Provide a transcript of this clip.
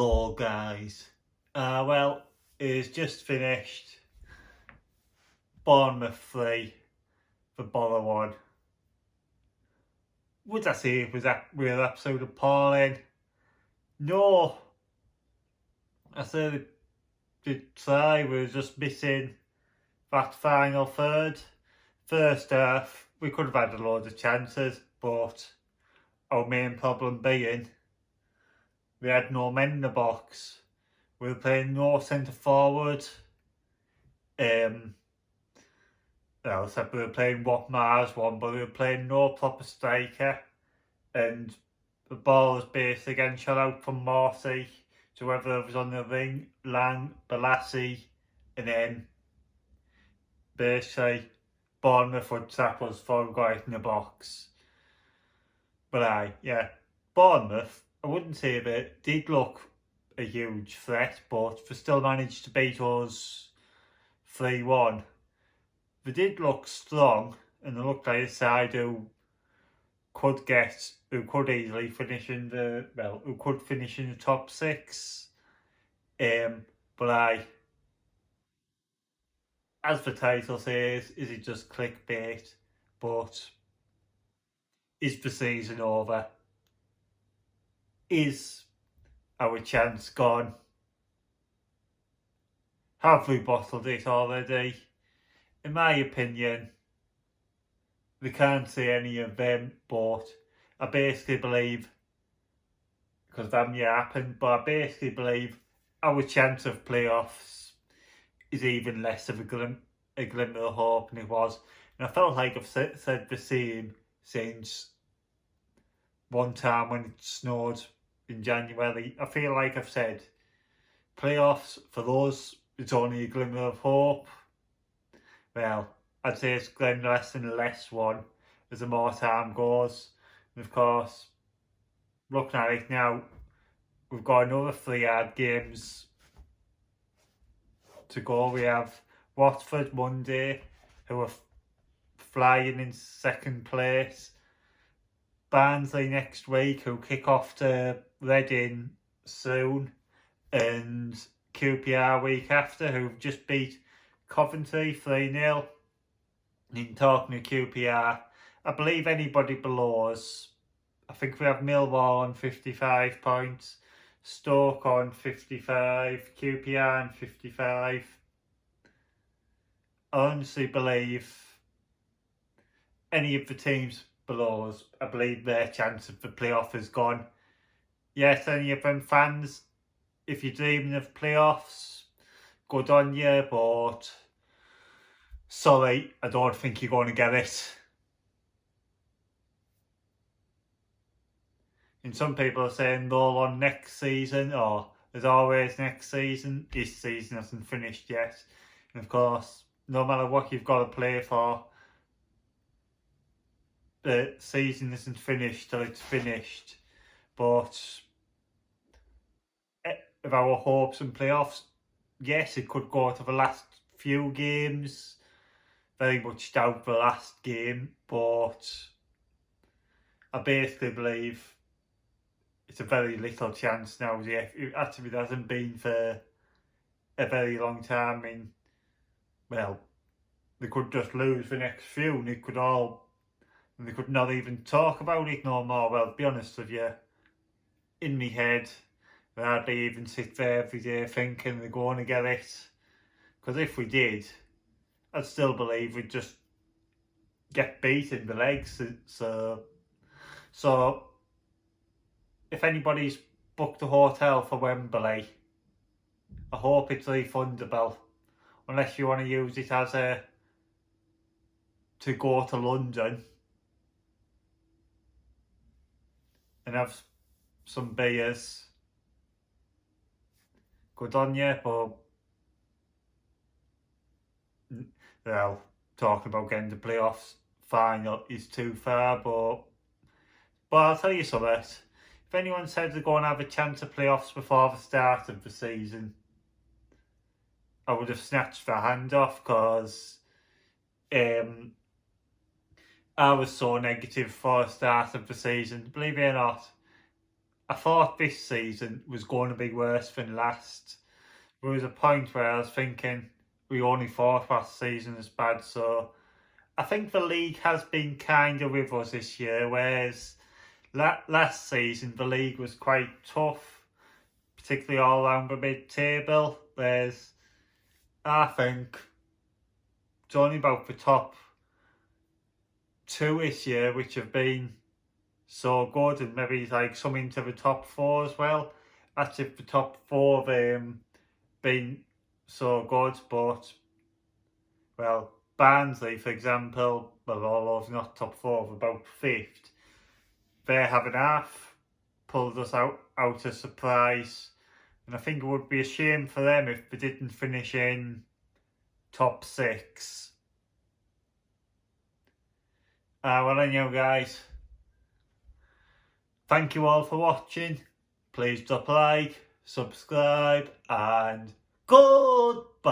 Hello guys. Well, it's just finished. Bournemouth 3 for Borough 1. Would I say it was a real absolute appalling? No. I said the try was just missing that final third. First half, we could have had a load of chances, but our main problem being we had no men in the box. We were playing no centre forward. So we were playing what Mars one, but we were playing no proper striker, and the ball was basically getting shot out from Morsi to whoever was on the wing, Lang, Balassi, and then basically Bournemouth would trap us for we got it in the box. But Bournemouth, I wouldn't say that did look a huge threat, but they still managed to beat us 3-1. They did look strong, and they looked like a side who could easily finish in the top 6. But as the title says, is it just clickbait? But is the season over? Is our chance gone? Have we bottled it already? In my opinion, we can't say any of them, but I basically believe, because that may happen, but I basically believe our chance of playoffs is even less of a glimmer of hope than it was. And I felt like I've said the same since one time when it snowed in January. I feel like I've said playoffs for us, it's only a glimmer of hope. Well, I'd say it's getting less and less one as the more time goes. And of course, looking at it now, we've got another 3 hard games to go. We have Watford Monday, who are flying in second place. Barnsley next week, who kick off to Reading soon. And QPR week after, who've just beat Coventry 3-0. In talking to QPR, I believe anybody below us, I think we have Millwall on 55 points, Stoke on 55, QPR on 55. I honestly believe any of the teams below us, I believe their chance of the playoff is gone. Yes, any of them fans, if you're dreaming of playoffs, good on you, but sorry, I don't think you're going to get it. And some people are saying roll on next season, or as always next season. This season hasn't finished yet. And of course, no matter what you've got to play for, the season isn't finished till it's finished. But of our hopes and playoffs, yes, it could go to the last few games. Very much doubt the last game, but I basically believe it's a very little chance now. Yeah, it actually hasn't been for a very long time. I mean, well, they could just lose the next few, and they could not even talk about it no more. Well, to be honest with you, in my head, I hardly even sit there every day thinking they're going to get it. Because if we did, I'd still believe we'd just get beat in the legs. So if anybody's booked a hotel for Wembley, I hope it's refundable. Unless you want to use it as to go to London and have some beers. Good on you, but well, talking about getting the playoffs final is too far, but I'll tell you something. If anyone said they're going to have a chance of playoffs before the start of the season, I would have snatched their hand off, because I was so negative for the start of the season. Believe it or not, I thought this season was going to be worse than last. There was a point where I was thinking we only thought last season was bad, so I think the league has been kind of with us this year, whereas last season the league was quite tough, particularly all around the mid-table. I think it's only about the top two this year which have been so good, and maybe like some into the top four as well. That's if the top four have been so good, but well, Barnsley, for example, well, although not top four, about fifth, they haven't half pulled us out a surprise, and I think it would be a shame for them if they didn't finish in top six. Well, anyhow, guys, thank you all for watching. Please drop a like, subscribe, and goodbye.